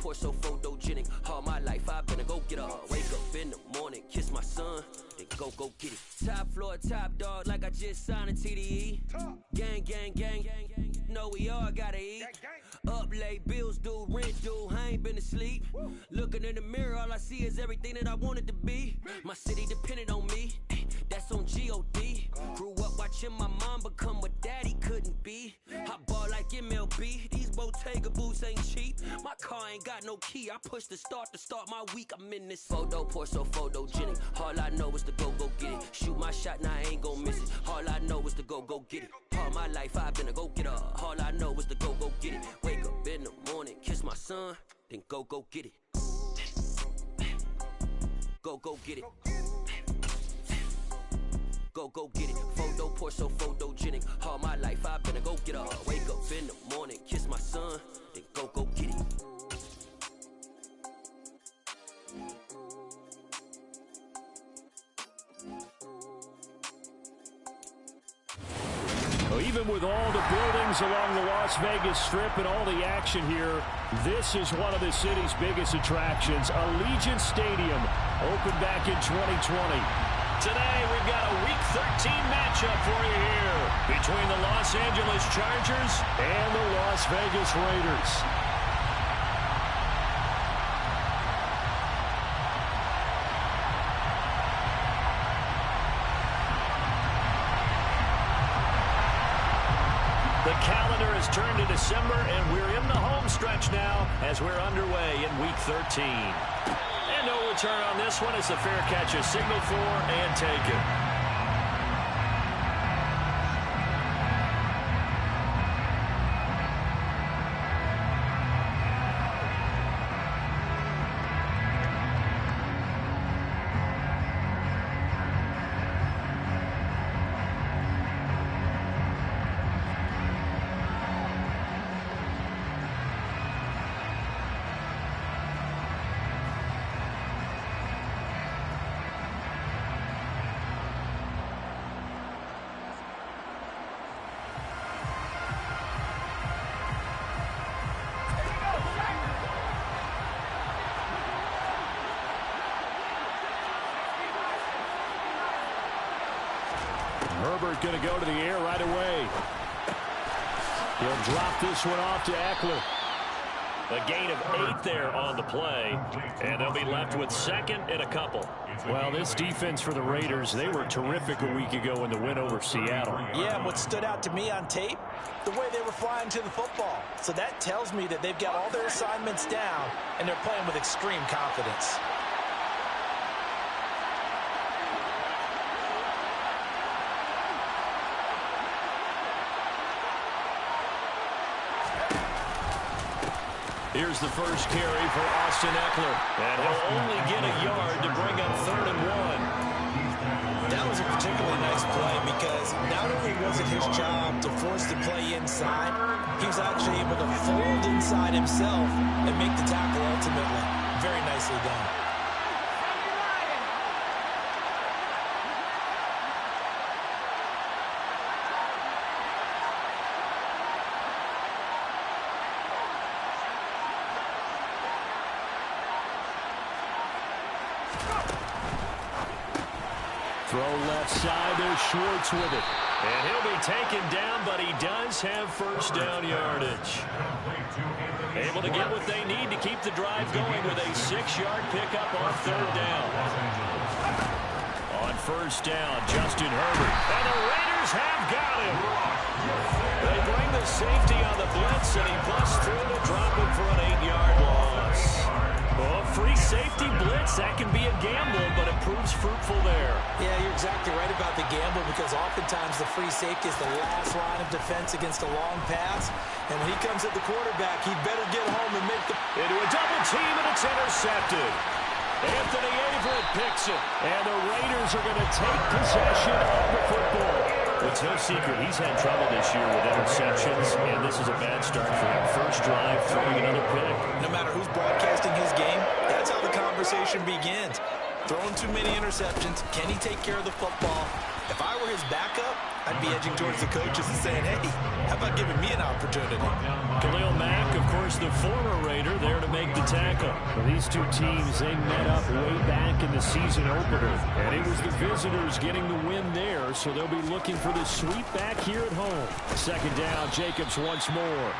pour so photogenic. All my life I've been a go-getter. Wake up in the morning, kiss my son, then go get it. Top floor, top dog, like I just signed a TDE. Gang, gang, gang, gang, gang. Know we all gotta eat. Up late, bills due, rent due, I ain't been asleep. Looking in the mirror, all I see is everything that I wanted to be. My city depended on me, that's on G.O.D. Grew up watching my mom become what daddy couldn't be. I ball like MLB, these Bottega boots ain't cheap. My car ain't got no key, I push the start to start my week. I'm in this photo, pour so photogenic. All I know is to go get it. Shoot my shot, now I ain't gon' miss it. All I know is to go get it. All my life I've been a go-getter. All I know is to go get it. Wake up in the morning, kiss my son, then go get it. Go get it. Go get it. Photo pour so photogenic. All my life I've been a go-getter. Wake up in the morning, kiss my son, then go get it. Well, even with all the buildings along the Las Vegas Strip and all the action here, this is one of the city's biggest attractions. Allegiant Stadium opened back in 2020. Today, we've got a Week 13 matchup for you here between the Los Angeles Chargers and the Las Vegas Raiders. The calendar has turned to December, and we're in the home stretch now as we're underway in Week 13. And no return on this one as the fair catch is signaled for and taken. Herbert going to go to the air right away. He'll drop this one off to Eckler. A gain of 8 there on the play, and they'll be left with second and a couple. Well, this defense for the Raiders, they were terrific a week ago in the win over Seattle. Yeah, and what stood out to me on tape, the way they were flying to the football. So that tells me that they've got all their assignments down, and they're playing with extreme confidence. Here's the first carry for Austin Eckler. And he'll only get a yard to bring up 3rd and 1. That was a particularly nice play because not only was it his job to force the play inside, he was actually able to fold inside himself and make the tackle ultimately. Very nicely done. Throw left side, there's Schwartz with it. And he'll be taken down, but he does have first down yardage. Able to get what they need to keep the drive going with a 6-yard pickup on 3rd down. On 1st down, Justin Herbert. And the Raiders have got him. They bring the safety on the blitz, and he busts through to drop him for an 8-yard loss. Well, free safety blitz, that can be a gamble, but it proves fruitful there. Yeah, you're exactly right about the gamble because oftentimes the free safety is the last line of defense against a long pass. And when he comes at the quarterback, he'd better get home and make the... Into a double team, and it's intercepted. Anthony Averett picks it. And the Raiders are going to take possession of the football. It's no secret he's had trouble this year with interceptions, and this is a bad start for him. First drive, throwing another pick. No matter who's broadcasting his game, that's how the conversation begins. Throwing too many interceptions. Can he take care of the football? If I were his backup, I'd be edging towards the coaches and saying, hey, how about giving me an opportunity? Khalil Mack, of course, the former Raider, there to make the tackle. Well, these two teams, they met up way back in the season opener. And it was the visitors getting the win there, so they'll be looking for the sweep back here at home. Second down, Jacobs once more.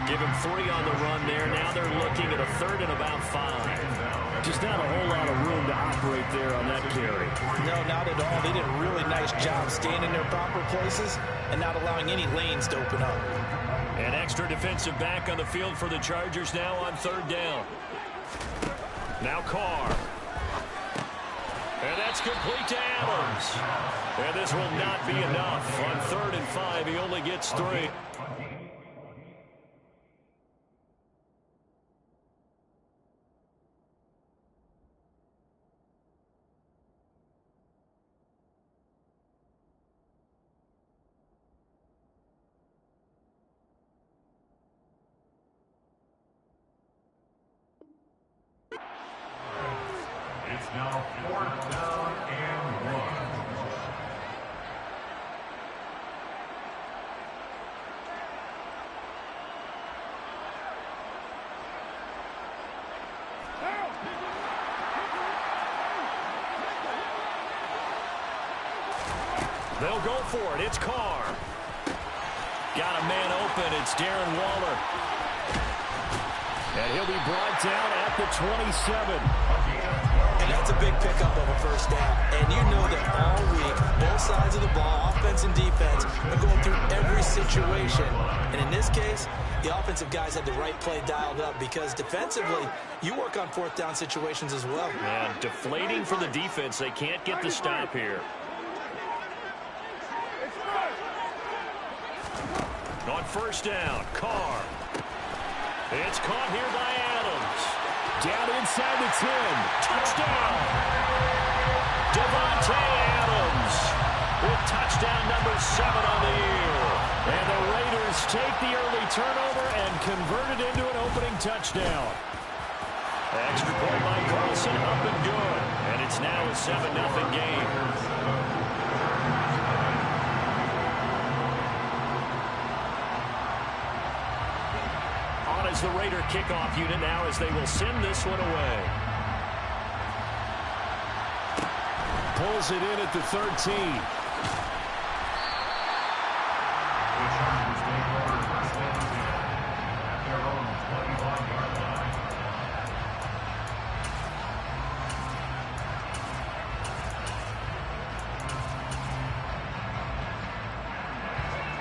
Give him 3 on the run there. Now they're looking at a third and about 5. Just not a whole lot of room to operate there on that carry. No, not at all. They did a really nice job staying in their proper places and not allowing any lanes to open up. An extra defensive back on the field for the Chargers now on third down. Now Carr. And that's complete to Adams. And this will not be enough. On 3rd and 5, he only gets 3. It's now 4th down and 1. They'll go for it. It's Carr. Got a man open. It's Darren Waller. And he'll be brought down at the 27. And that's a big pickup of a first down. And you know that all week, both sides of the ball, offense and defense, are going through every situation. And in this case, the offensive guys had the right play dialed up because defensively, you work on 4th down situations as well. Man, deflating for the defense. They can't get the stop here. On first down, Carr. It's caught here by Adams. Down inside the 10. Touchdown. Devontae Adams with touchdown number 7 on the year. And the Raiders take the early turnover and convert it into an opening touchdown. Extra point by Carlson, up and good. And it's now a 7-0 game. As the Raider kickoff unit now as they will send this one away. Pulls it in at the 13.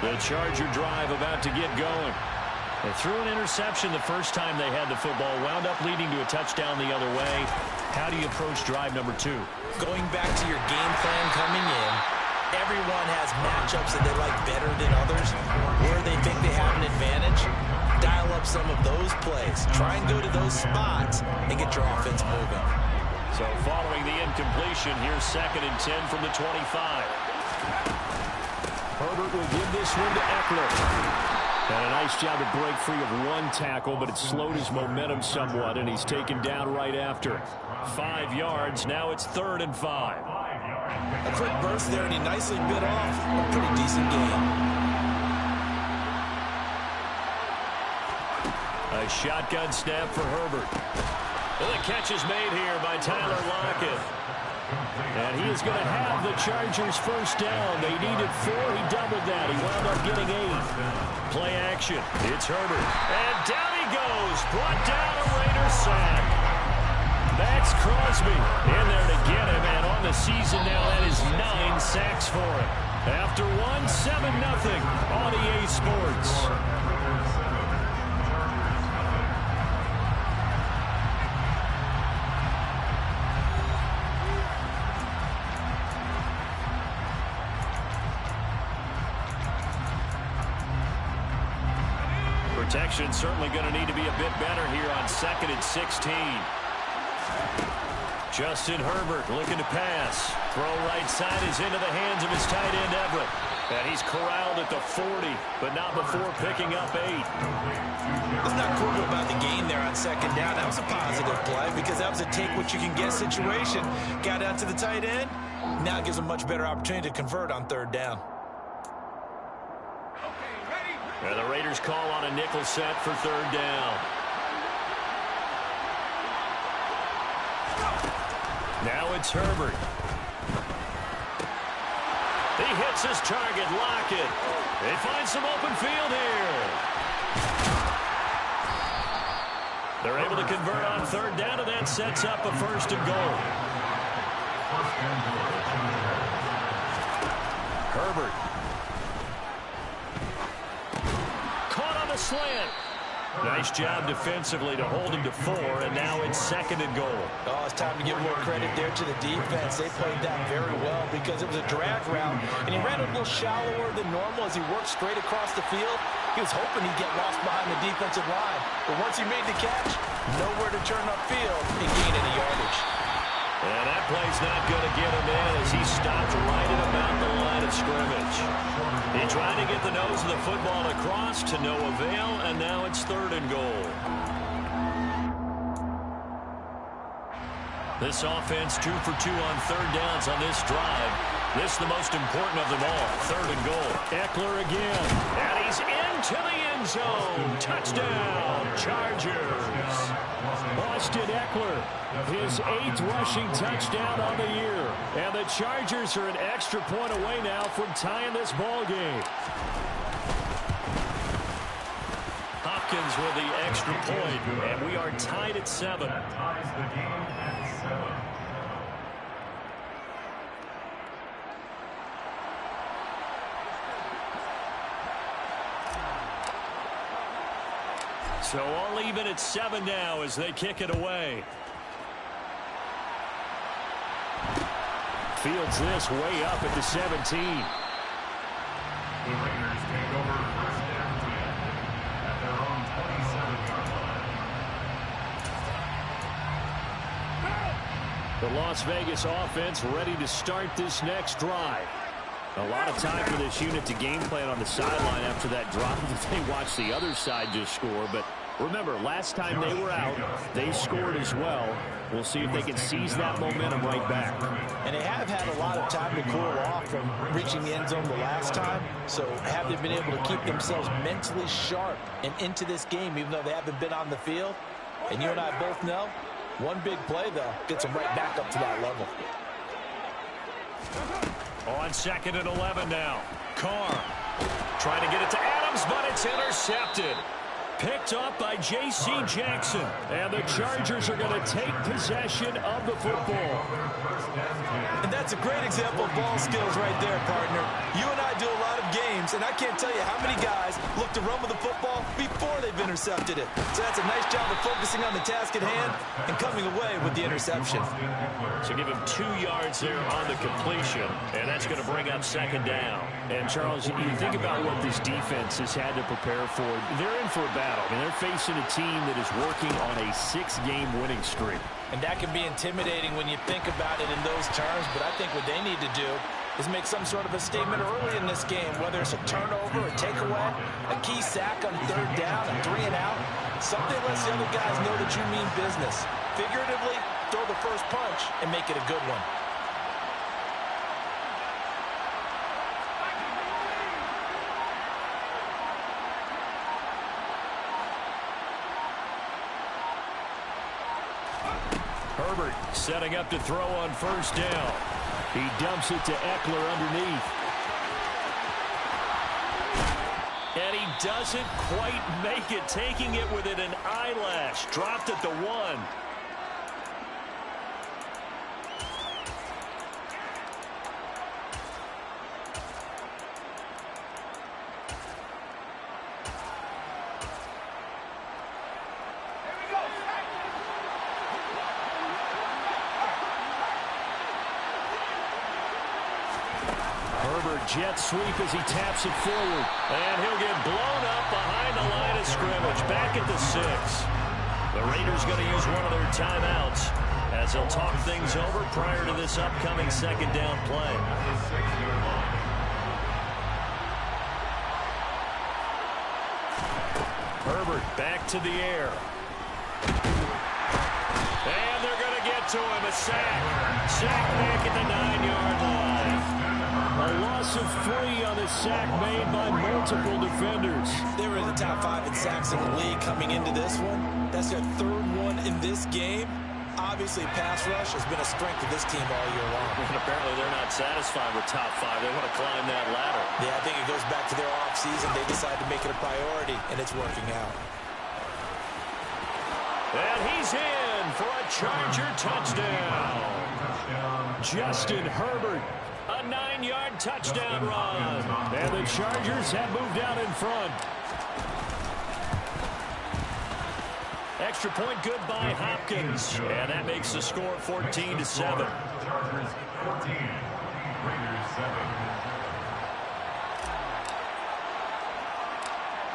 The Charger drive about to get going. They threw an interception the first time they had the football, wound up leading to a touchdown the other way. How do you approach drive number 2? Going back to your game plan coming in, everyone has matchups that they like better than others. Where they think they have an advantage, dial up some of those plays. Try and go to those spots and get your offense moving. So following the incompletion, here's 2nd and 10 from the 25. Herbert will give this one to Eckler. And a nice job to break free of one tackle, but it slowed his momentum somewhat, and he's taken down right after. 5 yards. Now it's 3rd and 5. A quick burst there, and he nicely bit off a pretty decent game. A shotgun snap for Herbert. And the catch is made here by Tyler Lockett. And he is going to have the Chargers first down. They needed 4. He doubled that. He wound up getting 8. Play action. It's Herbert. And down he goes. Brought down a Raider sack. That's Crosby in there to get him. And on the season now, that is 9 sacks for him. After 7-0 on EA Sports. Protection certainly going to need to be a bit better here on 2nd and 16. Justin Herbert looking to pass. Throw right side is into the hands of his tight end Everett. And he's corralled at the 40, but not before picking up 8. It's not cool about the gain there on second down. That was a positive play because that was a take-what-you-can-get situation. Got out to the tight end. Now it gives a much better opportunity to convert on third down. And the Raiders call on a nickel set for third down. Now it's Herbert. He hits his target, Lockett. They find some open field here. They're able to convert on third down, and that sets up a first and goal. Herbert. Caught on the slant. Nice job defensively to hold him to 4, and now it's second and goal. Oh, it's time to give more credit there to the defense. They played that very well because it was a drag route, and he ran a little shallower than normal as he worked straight across the field. He was hoping he'd get lost behind the defensive line, but once he made the catch, nowhere to turn upfield and gain any yardage. And that play's not going to get him in as he stopped right at about the line of scrimmage. He tried to get the nose of the football across to no avail, and now it's third and goal. This offense 2 for 2 on third downs on this drive. This is the most important of them all, third and goal. Eckler again, and he's into the end zone. Touchdown, Chargers. Austin Eckler, his 8th rushing touchdown on the year. And the Chargers are an extra point away now from tying this ball game. Hopkins with the extra point, and we are tied at 7. Ties the game at 7. So all even at 7 now as they kick it away. Fields this way up at the 17. The Raiders take over first and 10 at their own 27-yard line. The Las Vegas offense ready to start this next drive. A lot of time for this unit to game plan on the sideline after that drive that they watched the other side just score. But remember, last time they were out, they scored as well. We'll see if they can seize that momentum right back. And they have had a lot of time to cool off from reaching the end zone the last time. So have they been able to keep themselves mentally sharp and into this game, even though they haven't been on the field? And you and I both know, one big play, though, gets them right back up to that level. On second and 11 now. Carr trying to get it to Adams, but it's intercepted. Picked up by J.C. Jackson. And the Chargers are going to take possession of the football. And that's a great example of ball skills right there, partner. You and I do a lot of games, and I can't tell you how many guys look to run with the football before they've intercepted it. So that's a nice job of focusing on the task at hand and coming away with the interception. So give him 2 yards there on the completion, and that's going to bring up second down. And, Charles, you think about what this defense has had to prepare for. They're in for a battle. I mean, they're facing a team that is working on a 6-game winning streak. And that can be intimidating when you think about it in those terms, but I think what they need to do is make some sort of a statement early in this game, whether it's a turnover, a takeaway, a key sack on third down, a 3 and out. Something lets the other guys know that you mean business. Figuratively, throw the first punch and make it a good one. Herbert setting up to throw on first down. He dumps it to Eckler underneath. And he doesn't quite make it, taking it within an eyelash. Dropped at the 1. Jet sweep as he taps it forward. And he'll get blown up behind the line of scrimmage. Back at the 6. The Raiders going to use one of their timeouts as they'll talk things over prior to this upcoming second down play. Herbert back to the air. sack back at the 9-yard line. A loss of 3 on the sack made by multiple defenders. They were in the top 5 in sacks in the league coming into this one. That's their 3rd one in this game. Obviously, pass rush has been a strength of this team all year long. And apparently they're not satisfied with top 5. They want to climb that ladder. Yeah, I think it goes back to their offseason. They decided to make it a priority, and it's working out. And he's in for a Charger touchdown. Justin Herbert, a 9-yard touchdown run. And the Chargers have moved out in front. Extra point good by Hopkins. And that makes the score 14-7. Chargers 14, Raiders 7.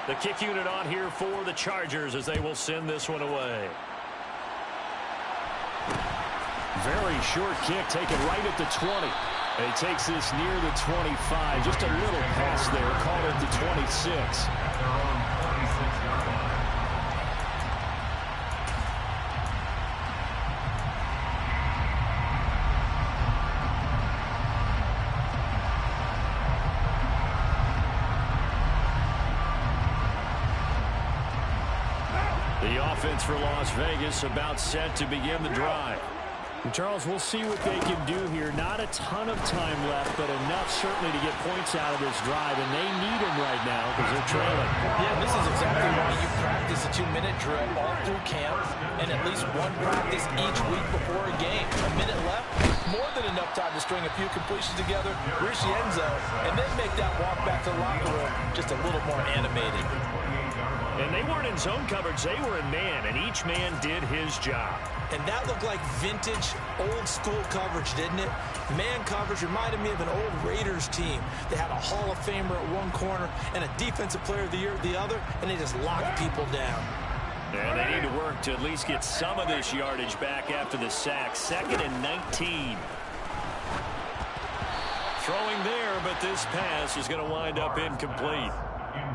The kick unit on here for the Chargers as they will send this one away. Very short kick taken right at the 20. And he takes this near the 25. Just a little pass there. Called it the 26. At their own 26-yard line. The offense for Las Vegas about set to begin the drive. And Charles, we'll see what they can do here. Not a ton of time left, but enough certainly to get points out of this drive, and they need them right now because they're trailing. Yeah, this is exactly why you practice a 2-minute drill all through camp and at least one practice each week before a game. A minute left, more than enough time to string a few completions together, reach the end zone, and then make that walk back to the locker room just a little more animated. And they weren't in zone coverage. They were in man, and each man did his job. And that looked like vintage, old-school coverage, didn't it? Man coverage reminded me of an old Raiders team. They had a Hall of Famer at one corner and a Defensive Player of the Year at the other, and they just locked people down. And they need to work to at least get some of this yardage back after the sack. 2nd and 19. Throwing there, but this pass is going to wind up incomplete.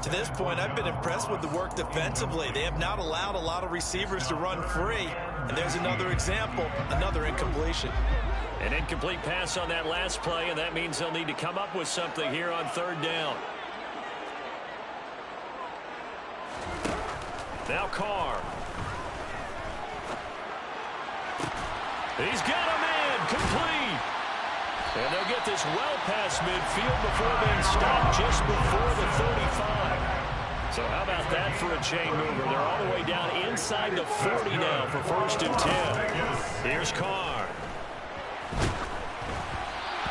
To this point, I've been impressed with the work defensively. They have not allowed a lot of receivers to run free. And there's another example, another incompletion. An incomplete pass on that last play, and that means they'll need to come up with something here on 3rd down. Now Carr. He's got a man complete. And they'll get this well past midfield before being stopped just before the 35. So how about that for a chain mover? They're all the way down inside the 40 now for 1st and 10. Here's Carr.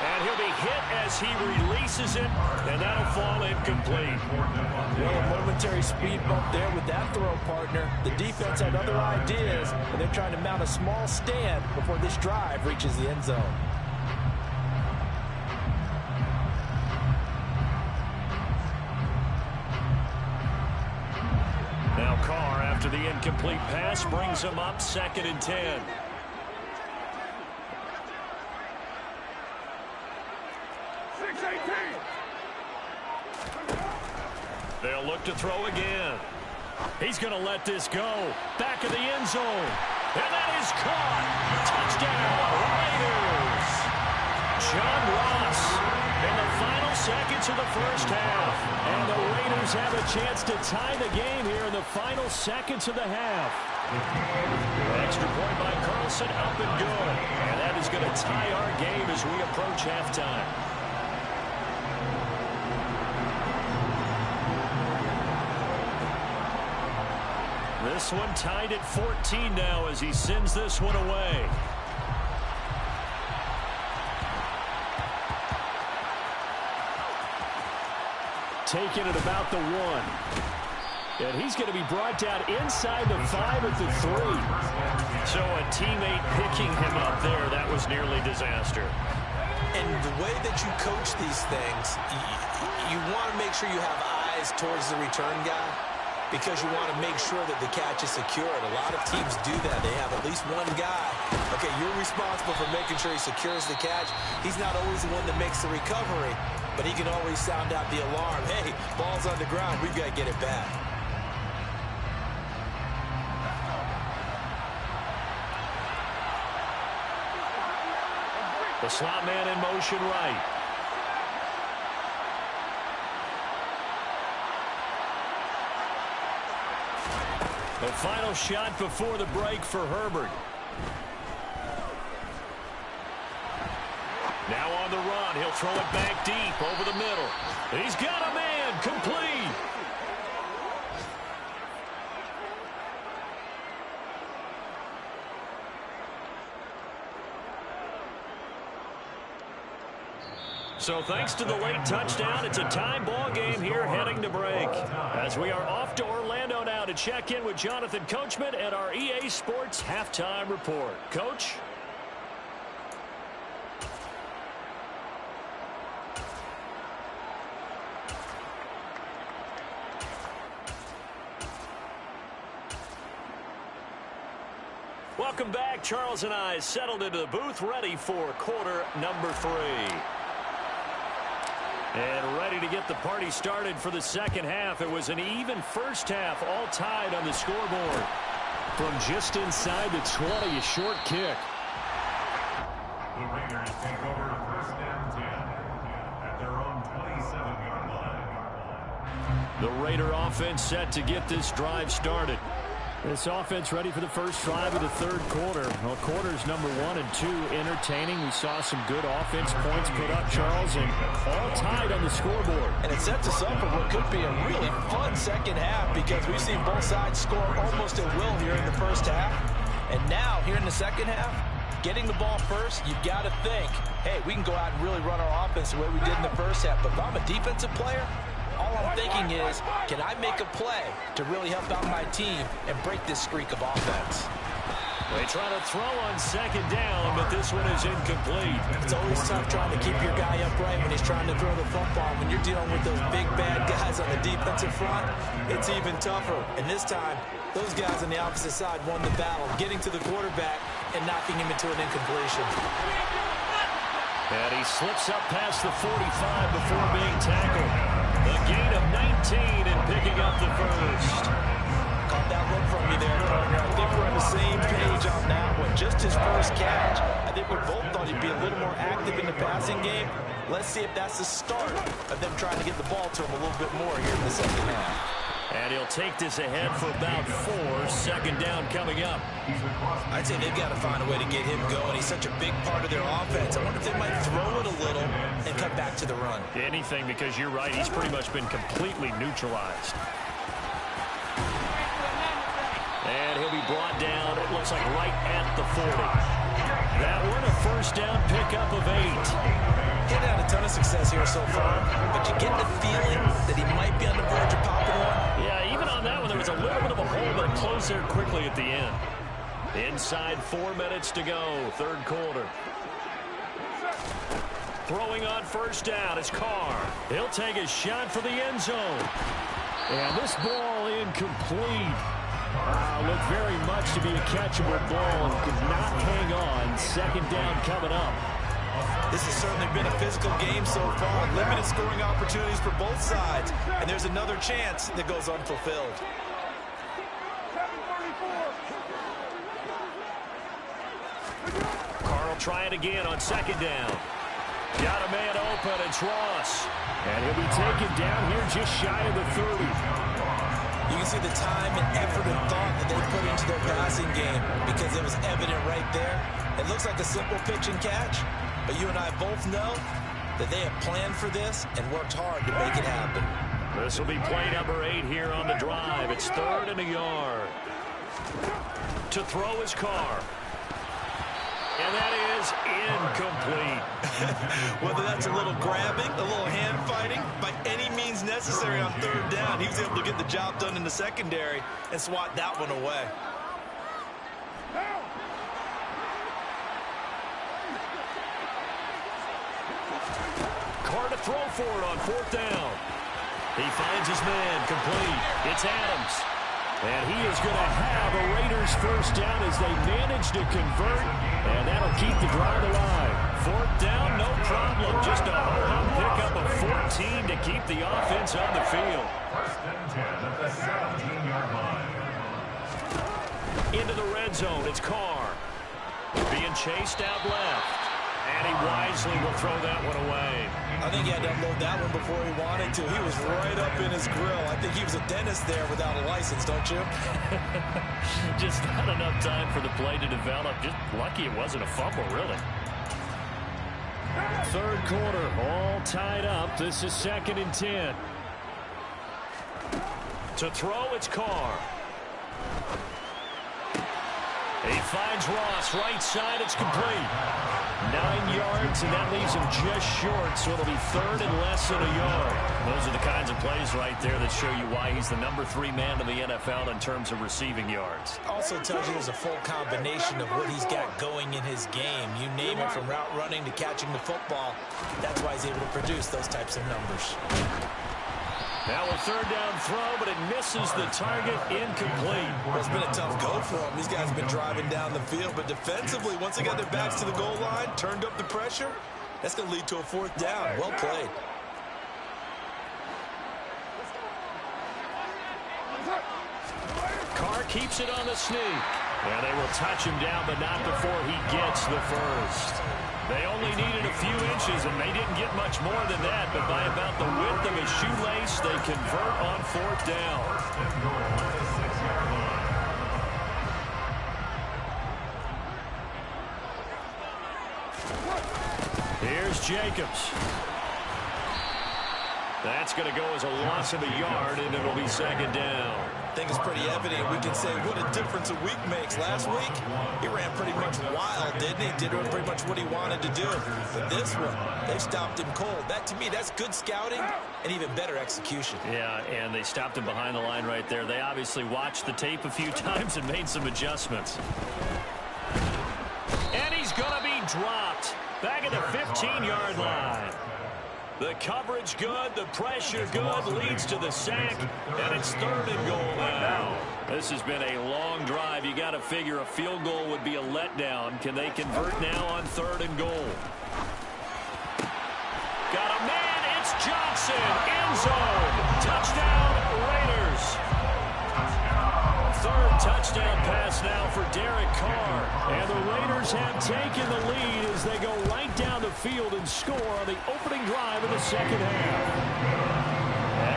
And he'll be hit as he releases it, and that'll fall incomplete. Well, a momentary speed bump there with that throw, partner. The defense had other ideas, and they're trying to mount a small stand before this drive reaches the end zone. Now Carr, after the incomplete pass, brings him up 2nd and 10. They'll look to throw again. He's going to let this go. Back of the end zone. And that is caught. Touchdown, Raiders. John Ross in the final seconds of the 1st half. And the Raiders have a chance to tie the game here in the final seconds of the half. Extra point by Carlson, up and good. And that is going to tie our game as we approach halftime. This one tied at 14 now as he sends this one away. Taking it about the 1. And he's going to be brought down inside the 5 at the 3. So a teammate picking him up there, that was nearly disaster. And the way that you coach these things, you want to make sure you have eyes towards the return guy, because you want to make sure that the catch is secured. A lot of teams do that. They have at least one guy. Okay, you're responsible for making sure he secures the catch. He's not always the one that makes the recovery, but he can always sound out the alarm. Hey, ball's on the ground. We've got to get it back. The slot man in motion right. The final shot before the break for Herbert. Now on the run, he'll throw it back deep over the middle. He's got a man, complete. So thanks to the late touchdown, it's a tie ball game here heading to break. As we are off to Orlando now to check in with Jonathan Coachman at our EA Sports Halftime Report. Coach? Welcome back. Charles and I settled into the booth ready for quarter number 3. And ready to get the party started for the second half. It was an even first half, all tied on the scoreboard. From just inside the 20, a short kick. The Raiders take over first and 10 at their own 27-yard line. The Raider offense set to get this drive started. This offense ready for the first drive of the third quarter. Well, quarters number 1 and 2 entertaining. We saw some good offense points put up, Charles, and all tied on the scoreboard. And it sets us up for what could be a really fun second half because we've seen both sides score almost at will here in the first half. And now, here in the second half, getting the ball first, you've got to think, hey, we can go out and really run our offense the way we did in the first half. But if I'm a defensive player, all I'm thinking is, can I make a play to really help out my team and break this streak of offense? They try to throw on second down, but this one is incomplete. It's always tough trying to keep your guy upright when he's trying to throw the football. When you're dealing with those big, bad guys on the defensive front, it's even tougher. And this time, those guys on the opposite side won the battle, getting to the quarterback and knocking him into an incompletion. And he slips up past the 45 before being tackled. A gain of 19 and picking up the first. Caught that look from you there, partner. I think we're on the same page on that one. Just his first catch. I think we both thought he'd be a little more active in the passing game. Let's see if that's the start of them trying to get the ball to him a little bit more here in the second half. And he'll take this ahead for about 4. Second down coming up. I'd say they've got to find a way to get him going. He's such a big part of their offense. I wonder if they might throw it a little and come back to the run. Anything, because you're right. He's pretty much been completely neutralized. And he'll be brought down, it looks like right at the 40. That one, a first down pickup of 8. He's had a ton of success here so far, but you get the feeling that he might be on the verge of popping one. Yeah, even on that one, there was a little bit of a hole, but it closed there quickly at the end. Inside 4 minutes to go, third quarter. Throwing on first down is Carr. He'll take a shot for the end zone. And this ball incomplete. Looked very much to be a catchable ball and could not hang on. Second down coming up. This has certainly been a physical game so far. Limited scoring opportunities for both sides. And there's another chance that goes unfulfilled. Carl try it again on second down. Got a man open, it's Ross. And he'll be taken down here just shy of the 30. You can see the time and effort and thought that they put into their passing game because it was evident right there. It looks like a simple pitch and catch, but you and I both know that they have planned for this and worked hard to make it happen. This will be play number 8 here on the drive. It's 3rd and a yard. To throw his Carr. And that is incomplete. Whether that's a little grabbing, a little hand fighting, by any means necessary on third down, he was able to get the job done in the secondary and swat that one away. Carr to throw for it on 4th down. He finds his man, complete. It's Adams. And he is going to have a Raiders first down as they manage to convert, and that'll keep the drive alive. 4th down, no problem. Just a home pickup of 14 to keep the offense on the field. First and 10 at the 17-yard line. Into the red zone, it's Carr. Being chased out left. And he wisely will throw that one away. I think he had to unload that one before he wanted to. He was right up in his grill. I think he was a dentist there without a license, don't you? Just not enough time for the play to develop. Just lucky it wasn't a fumble, really. Third quarter, all tied up. This is 2nd and 10. To throw, it's Carr. He finds Ross, right side, it's complete. 9 yards, and that leaves him just short, so it'll be 3rd and less than a yard. Those are the kinds of plays right there that show you why he's the number 3 man in the NFL in terms of receiving yards. Also tells you there's a full combination of what he's got going in his game. You name it, from route running to catching the football. That's why he's able to produce those types of numbers. Now a 3rd down throw, but it misses the target, incomplete. Well, it's been a tough go for him. These guys have been driving down the field, but defensively, once they got their backs to the goal line, turned up the pressure, that's going to lead to a 4th down. Well played. Carr keeps it on the sneak. And they will touch him down, but not before he gets the first. They only needed a few inches, and they didn't get much more than that, but by about the width of his shoelace, they convert on 4th down. Here's Jacobs. That's going to go as a loss of a yard, and it'll be 2nd down. I think it's pretty evident. We can say what a difference a week makes. Last week, he ran pretty much wild, didn't he? Did pretty much what he wanted to do. But this one, they stopped him cold. That, to me, that's good scouting and even better execution. Yeah, and they stopped him behind the line right there. They obviously watched the tape a few times and made some adjustments. And he's going to be dropped back at the 15-yard line. The coverage good, the pressure good, leads to the sack, and it's 3rd and goal now. This has been a long drive. You got to figure a field goal would be a letdown. Can they convert now on 3rd and goal? Got a man, it's Johnson, end zone, touchdown Raiders. 3rd touchdown pass now for Derek Carr. And the Raiders have taken the lead as they go right down the field and score on the opening drive of the 2nd half.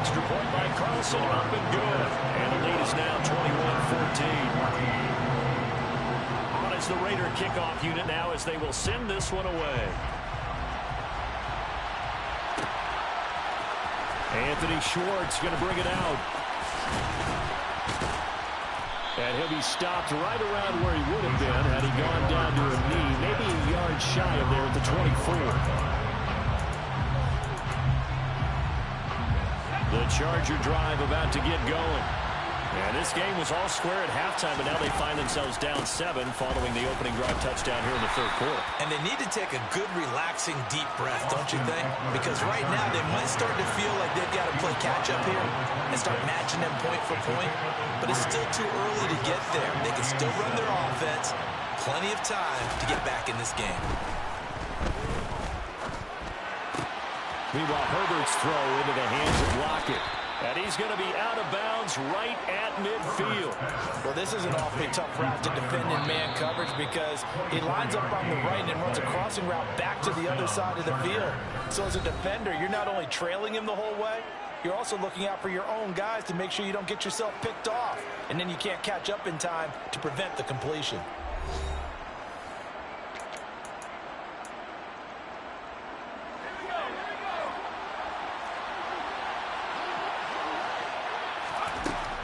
Extra point by Carlson, up and good. And the lead is now 21-14. On is the Raider kickoff unit now as they will send this one away. Anthony Schwartz going to bring it out. And he'll be stopped right around where he would have been had he gone down to a knee, maybe a yard shy of there at the 24. The Charger drive about to get going. And this game was all square at halftime, but now they find themselves down 7 following the opening drive touchdown here in the 3rd quarter. And they need to take a good, relaxing, deep breath, don't you think? Because right now they might start to feel like they've got to play catch-up here and start matching them point for point. But it's still too early to get there. They can still run their offense. Plenty of time to get back in this game. Meanwhile, Herbert's throw into the hands of Lockett. And he's going to be out of bounds right at midfield. Well, this is an awfully tough route to defend in man coverage because he lines up on the right and runs a crossing route back to the other side of the field. So as a defender, you're not only trailing him the whole way, you're also looking out for your own guys to make sure you don't get yourself picked off. And then you can't catch up in time to prevent the completion.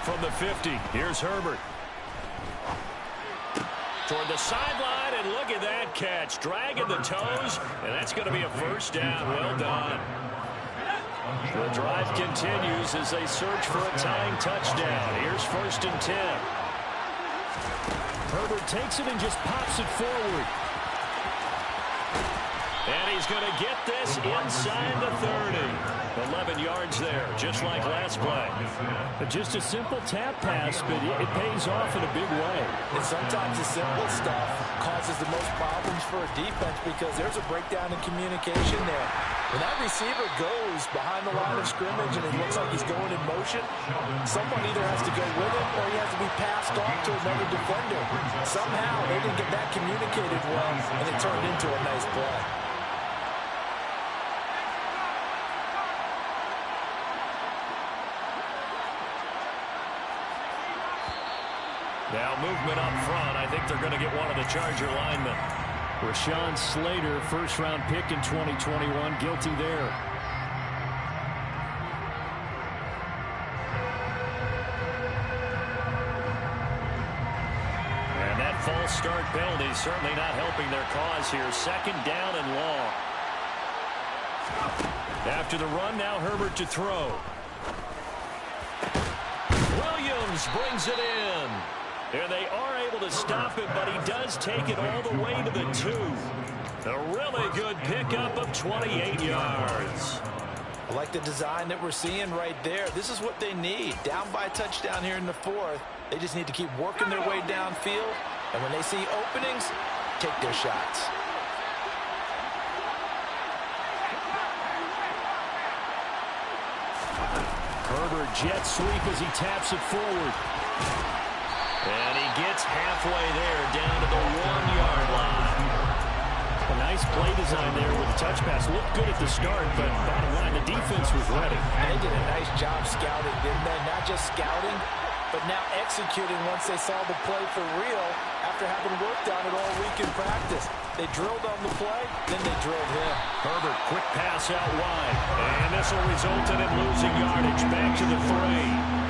From the 50, here's Herbert. Toward the sideline, and look at that catch. Dragging the toes, and that's going to be a 1st down. Well done. The drive continues as they search for a tying touchdown. Here's 1st and 10. Herbert takes it and just pops it forward. And he's is going to get this inside the 30. 11 yards there, just like last play. Just a simple tap pass, but it pays off in a big way. And sometimes the simple stuff causes the most problems for a defense because there's a breakdown in communication there. When that receiver goes behind the line of scrimmage and it looks like he's going in motion, someone either has to go with him or he has to be passed off to another defender. Somehow they didn't get that communicated well, and it turned into a nice play. Now movement up front. I think they're going to get one of the Charger linemen. Rashawn Slater, first-round pick in 2021, guilty there. And that false start penalty certainly not helping their cause here. Second down and long. After the run, now Herbert to throw. Williams brings it in. And they are able to stop it, but he does take it all the way to the 2. A really good pickup of 28 yards. I like the design that we're seeing right there. This is what they need. Down by a touchdown here in the 4th. They just need to keep working their way downfield. And when they see openings, take their shots. Herbert jet sweep as he taps it forward. And he gets halfway there, down to the 1-yard line. A nice play design there with the touch pass. Looked good at the start, but bottom line, the defense was ready. And they did a nice job scouting, didn't they? Not just scouting, but now executing once they saw the play for real after having worked on it all week in practice. They drilled on the play, then they drilled him. Herbert, quick pass out wide. And this will result in him losing yardage. Back to the 3.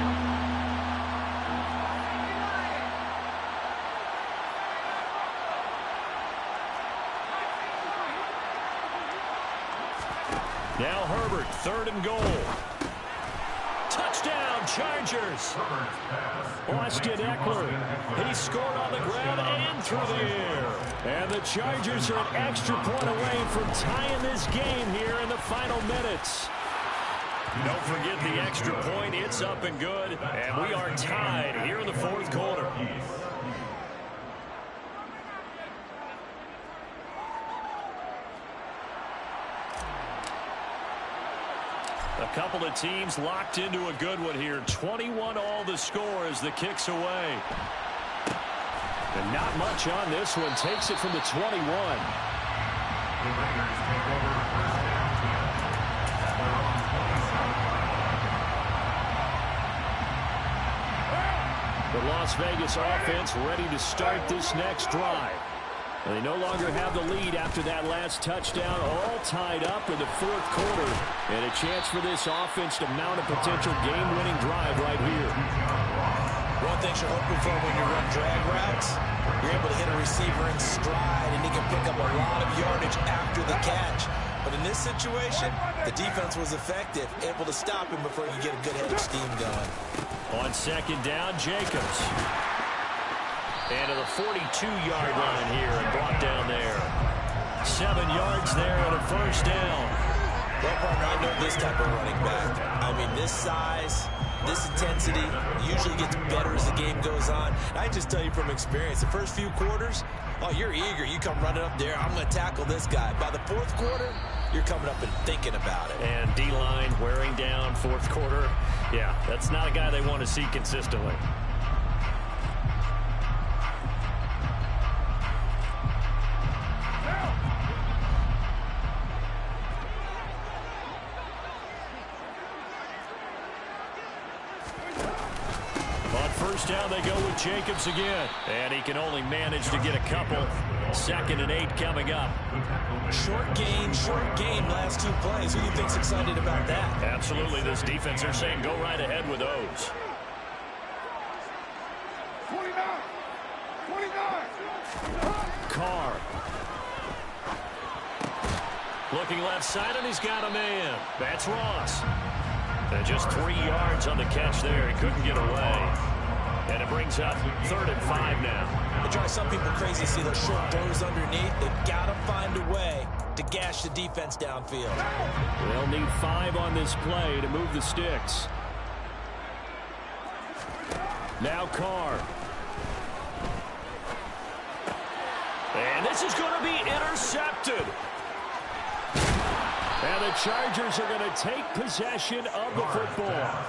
Now Herbert, 3rd and goal. Touchdown, Chargers. Austin Eckler. He scored on the ground and through the air. And the Chargers are an extra point away from tying this game here in the final minutes. Don't forget the extra point. It's up and good. And we are tied here in the 4th quarter. A couple of teams locked into a good one here. 21 all the score as the kick's away. And not much on this one. Takes it from the 21. The Las Vegas offense ready to start this next drive. And they no longer have the lead after that last touchdown, all tied up in the 4th quarter. And a chance for this offense to mount a potential game-winning drive right here. One thing you're hoping for when you run drag routes, you're able to hit a receiver in stride, and he can pick up a lot of yardage after the catch. But in this situation, the defense was effective, able to stop him before he could get a good head of steam going. On 2nd down, Jacobs. And to the 42-yard line here and brought down there. 7 yards there and a 1st down. Well, partner, I know this type of running back. I mean, this size, this intensity usually gets better as the game goes on. And I just tell you from experience, the first few quarters, oh, you're eager. You come running up there, I'm going to tackle this guy. By the 4th quarter, you're coming up and thinking about it. And D-line wearing down 4th quarter. Yeah, that's not a guy they want to see consistently. Down they go with Jacobs again. And he can only manage to get a couple. 2nd and 8 coming up. Short game, last 2 plays. Who do you think's excited about that? Absolutely. This defense, they're saying go right ahead with those. 29. Carr. Looking left side, and he's got a man. That's Ross. And just 3 yards on the catch there. He couldn't get away. And it brings up 3rd and 5 now. The drive some people crazy to see those short throws underneath. They've got to find a way to gash the defense downfield. They'll need 5 on this play to move the sticks. Now Carr. And this is going to be intercepted. And the Chargers are going to take possession of the football.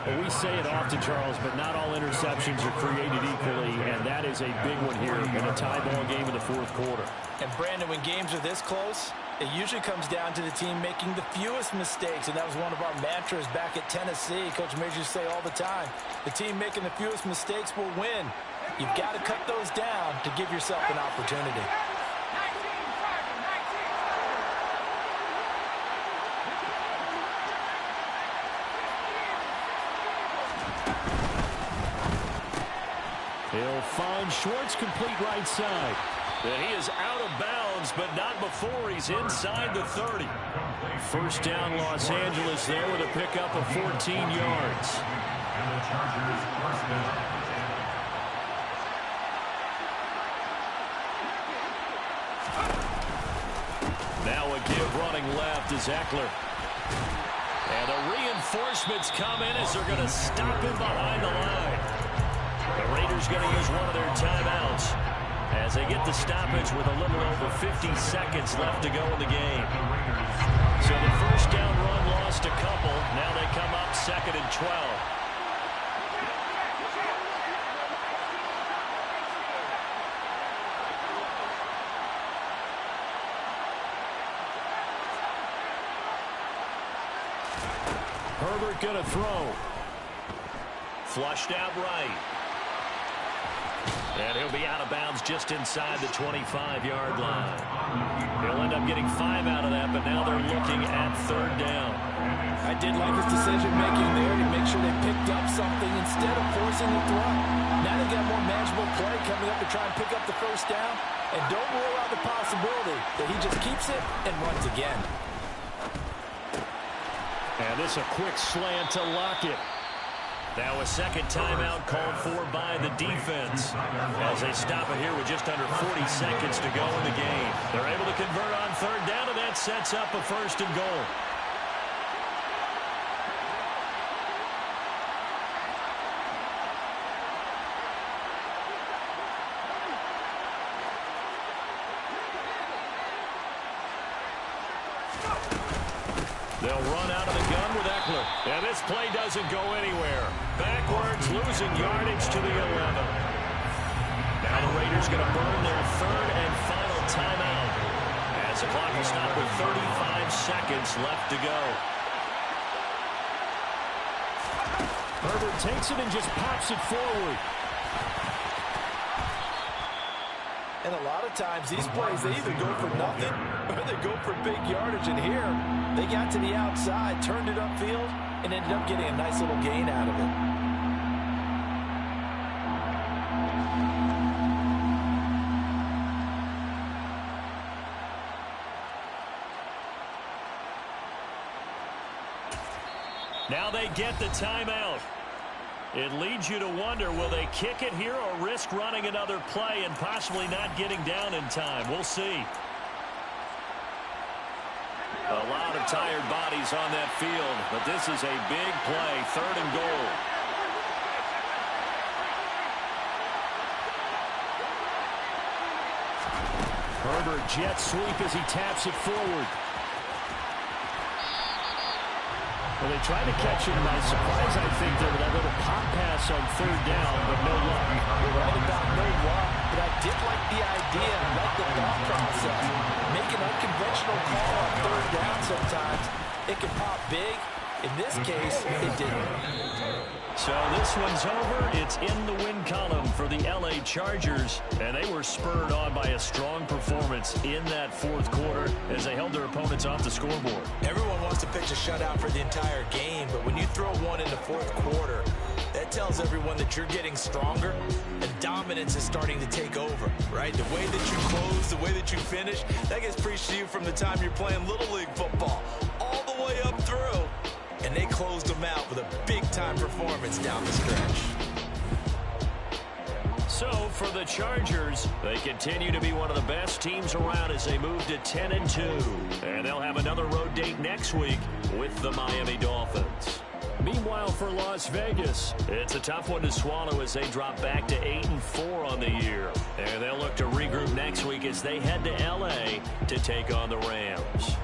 Well, we say it often, Charles, but not all interceptions are created equally, and that is a big one here in a tie ball game in the fourth quarter. And, Brandon, when games are this close, it usually comes down to the team making the fewest mistakes, and that was one of our mantras back at Tennessee. Coach Majors used to say all the time, the team making the fewest mistakes will win. You've got to cut those down to give yourself an opportunity. He'll find Schwartz complete right side. And he is out of bounds, but not before he's inside the 30. First down, Los Angeles there with a pickup of 14 yards. And the Chargers first down. Now a give running left is Eckler. And the reinforcements come in as they're going to stop him behind the line. The Raiders going to use one of their timeouts as they get the stoppage with a little over 50 seconds left to go in the game. So the first down run lost a couple. Now they come up 2nd and 12. Herbert going to throw. Flushed out right. And he'll be out of bounds just inside the 25-yard line. He'll end up getting 5 out of that, but now they're looking at 3rd down. I did like his decision-making there to make sure they picked up something instead of forcing the throw. Now they got more manageable play coming up to try and pick up the first down. And don't rule out the possibility that he just keeps it and runs again. And this a quick slant to Lockett. Now a second timeout called for by the defense as they stop it here with just under 40 seconds to go in the game. They're able to convert on 3rd down, and that sets up a 1st and goal. They'll run out of the gun with Eckler. And this play doesn't go anywhere. Backwards, losing yardage to the 11. Now the Raiders going to burn their 3rd and final timeout as the clock will stop with 35 seconds left to go. Herbert takes it and just pops it forward. And a lot of times, these plays, they either go for nothing or they go for big yardage. And here, they got to the outside, turned it upfield, and ended up getting a nice little gain out of it. Now they get the timeout. It leads you to wonder, will they kick it here or risk running another play and possibly not getting down in time? We'll see. A lot of tired bodies on that field, but this is a big play, 3rd and goal. Herbert jet sweep as he taps it forward. Well, they tried to catch him by surprise, I think, there with that little pop pass on 3rd down, but no luck. You're right about no luck, but I did like the idea. I like the thought process. Make an unconventional call on 3rd down sometimes. It can pop big. In this case, it didn't. So this one's over. It's in the win column for the L.A. Chargers, and they were spurred on by a strong performance in that 4th quarter as they held their opponents off the scoreboard. Everyone wants to pitch a shutout for the entire game, but when you throw one in the 4th quarter, that tells everyone that you're getting stronger and dominance is starting to take over, right? The way that you close, the way that you finish, that gets preached to you from the time you're playing Little League football all the way up through. And they closed them out with a big-time performance down the stretch. So for the Chargers, they continue to be one of the best teams around as they move to 10-2. And they'll have another road date next week with the Miami Dolphins. Meanwhile, for Las Vegas, it's a tough one to swallow as they drop back to 8-4 on the year. And they'll look to regroup next week as they head to L.A. to take on the Rams.